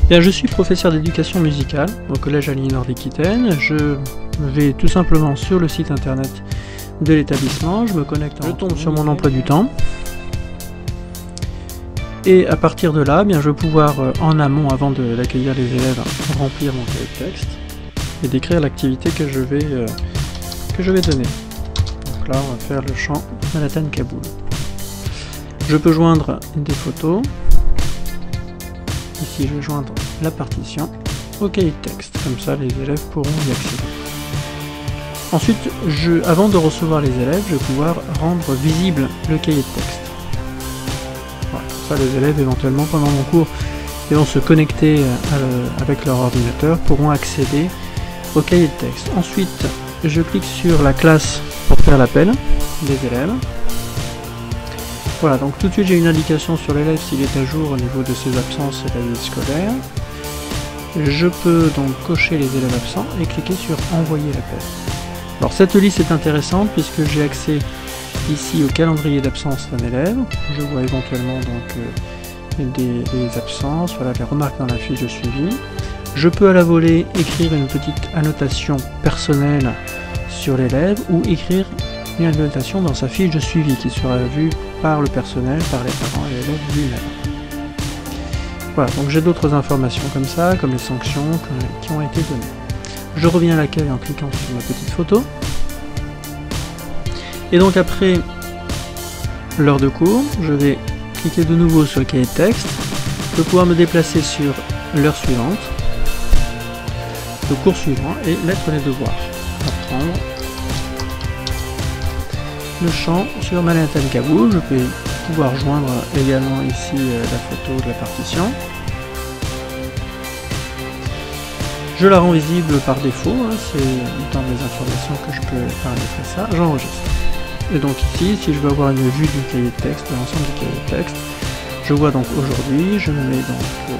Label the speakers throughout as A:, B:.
A: Bien, je suis professeur d'éducation musicale au collège Aliénor d'Aquitaine. Je vais tout simplement sur le site internet de l'établissement, je me connecte, je tombe sur mon emploi du temps. Et à partir de là, bien, je vais pouvoir en amont, avant d'accueillir les élèves, remplir mon cahier de texte et décrire l'activité que je vais donner. Donc là, on va faire le chant Manhattan Kaboul. Je peux joindre des photos. Ici, je vais joindre la partition au cahier de texte. Comme ça, les élèves pourront y accéder. Ensuite, avant de recevoir les élèves, je vais pouvoir rendre visible le cahier de texte. Voilà, comme ça, les élèves, éventuellement, pendant mon cours, ils vont se connecter avec leur ordinateur, pourront accéder au cahier de texte. Ensuite, je clique sur la classe pour faire l'appel des élèves. Voilà, donc tout de suite j'ai une indication sur l'élève s'il est à jour au niveau de ses absences et la vie scolaire. Je peux donc cocher les élèves absents et cliquer sur envoyer l'appel. Alors cette liste est intéressante puisque j'ai accès ici au calendrier d'absence d'un élève. Je vois éventuellement donc des absences, voilà, les remarques dans la fiche de suivi. Je peux à la volée écrire une petite annotation personnelle sur l'élève ou écrire une annotation dans sa fiche de suivi qui sera vue par le personnel, par les parents et l'élève lui-même. Voilà, donc j'ai d'autres informations comme ça, comme les sanctions qui ont été données. Je reviens à l'accueil en cliquant sur ma petite photo. Et donc après l'heure de cours, je vais cliquer de nouveau sur le cahier de texte. Je vais pouvoir me déplacer sur l'heure suivante, le cours suivant et mettre les devoirs. Apprendre le chant sur Manhattan Kaboul. Je vais pouvoir joindre également ici la photo de la partition. Je la rends visible par défaut, hein, c'est dans mes informations que je peux paramétrer ça. J'enregistre. Et donc ici, si je veux avoir une vue du cahier de texte, de l'ensemble du cahier de texte, je vois donc aujourd'hui, je me mets donc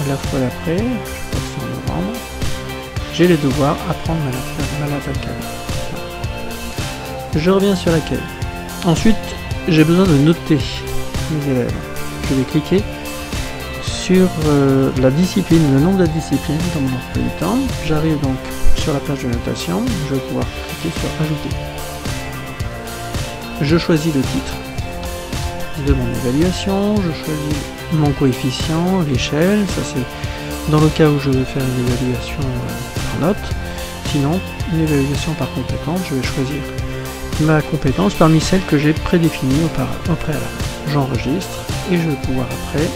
A: la fois d'après, je crois que c'est en novembre, j'ai les devoirs apprendre Manhattan Kaboul. Je reviens sur l'accueil. Ensuite, j'ai besoin de noter mes élèves. Je vais cliquer sur la discipline, le nom de la discipline dans mon emploi du temps. J'arrive donc sur la page de notation. Je vais pouvoir cliquer sur Ajouter. Je choisis le titre de mon évaluation. Je choisis mon coefficient, l'échelle. Ça c'est dans le cas où je veux faire une évaluation par note. Sinon, une évaluation par compétence, je vais choisir ma compétence parmi celles que j'ai prédéfinies au préalable. J'enregistre et je vais pouvoir après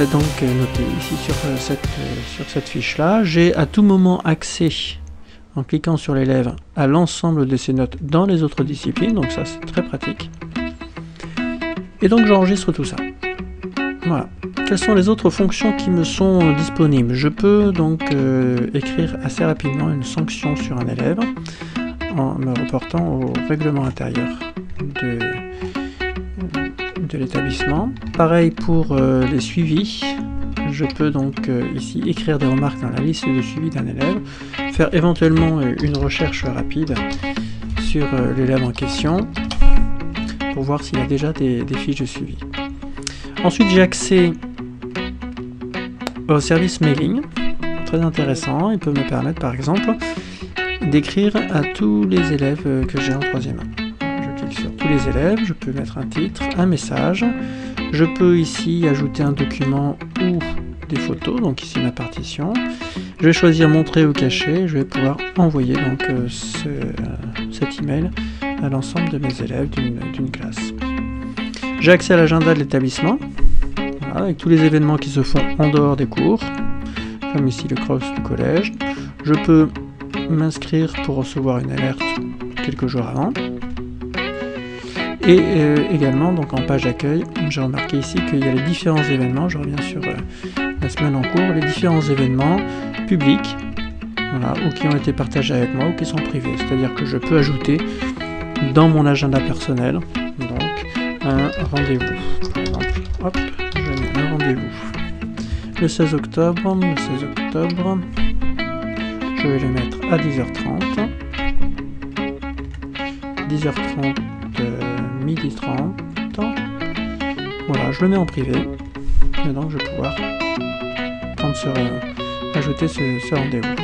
A: donc noter ici sur cette fiche là. J'ai à tout moment accès en cliquant sur l'élève à l'ensemble de ces notes dans les autres disciplines, donc ça c'est très pratique. Et donc j'enregistre tout ça. Voilà. Quelles sont les autres fonctions qui me sont disponibles? Je peux donc écrire assez rapidement une sanction sur un élève en me reportant au règlement intérieur de l'établissement. Pareil pour les suivis. Je peux donc ici écrire des remarques dans la liste de suivi d'un élève, faire éventuellement une recherche rapide sur l'élève en question pour voir s'il y a déjà des fiches de suivi. Ensuite, j'ai accès au service mailing, très intéressant. Il peut me permettre par exemple d'écrire à tous les élèves que j'ai en 3e. Je clique sur tous les élèves, je peux mettre un titre, un message. Je peux ici ajouter un document ou des photos, donc ici ma partition. Je vais choisir montrer ou cacher, je vais pouvoir envoyer donc cet email à l'ensemble de mes élèves d'une classe. J'ai accès à l'agenda de l'établissement, voilà, avec tous les événements qui se font en dehors des cours, comme ici le cross du collège. Je peux m'inscrire pour recevoir une alerte quelques jours avant. Et également, donc en page d'accueil, j'ai remarqué ici qu'il y a les différents événements, je reviens sur la semaine en cours, les différents événements publics, voilà, ou qui ont été partagés avec moi ou qui sont privés. C'est-à-dire que je peux ajouter dans mon agenda personnel donc un rendez-vous. Par exemple, hop, je mets un rendez-vous. Le 16 octobre, je vais le mettre à 10h30. 10h30, 12h30. Voilà, je le mets en privé. Et donc je vais pouvoir ajouter ce rendez-vous.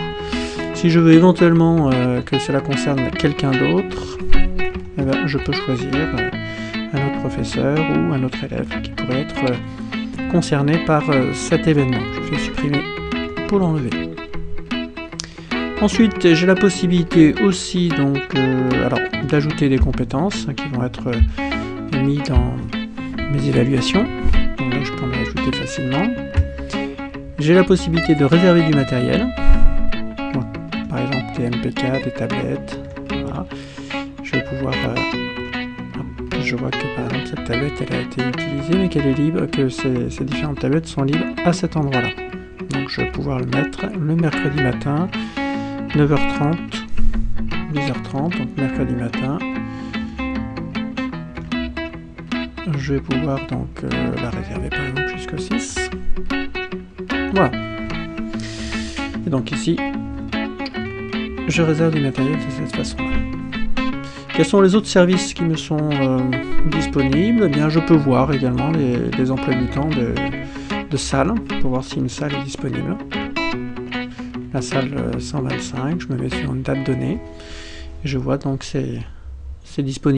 A: Si je veux éventuellement que cela concerne quelqu'un d'autre, eh ben, je peux choisir un autre professeur ou un autre élève qui pourrait être concerné par cet événement. Je fais supprimer pour l'enlever. Ensuite, j'ai la possibilité aussi donc d'ajouter des compétences qui vont être mises dans mes évaluations. Donc là, je peux en ajouter facilement. J'ai la possibilité de réserver du matériel. Donc, par exemple, des MP4, des tablettes. Voilà. Je vais pouvoir... je vois que par exemple cette tablette elle a été utilisée mais qu'elle est libre, que ces différentes tablettes sont libres à cet endroit-là. Donc je vais pouvoir le mettre le mercredi matin, 9h30, 10h30, donc mercredi matin. Je vais pouvoir donc la réserver par exemple jusqu'au 6. Voilà. Et donc ici, je réserve du matériel de cette façon-là. Quels sont les autres services qui me sont disponibles? Eh bien, je peux voir également les emplois du temps de salles, pour voir si une salle est disponible. La salle 125, je me mets sur une date donnée, et je vois donc c'est disponible.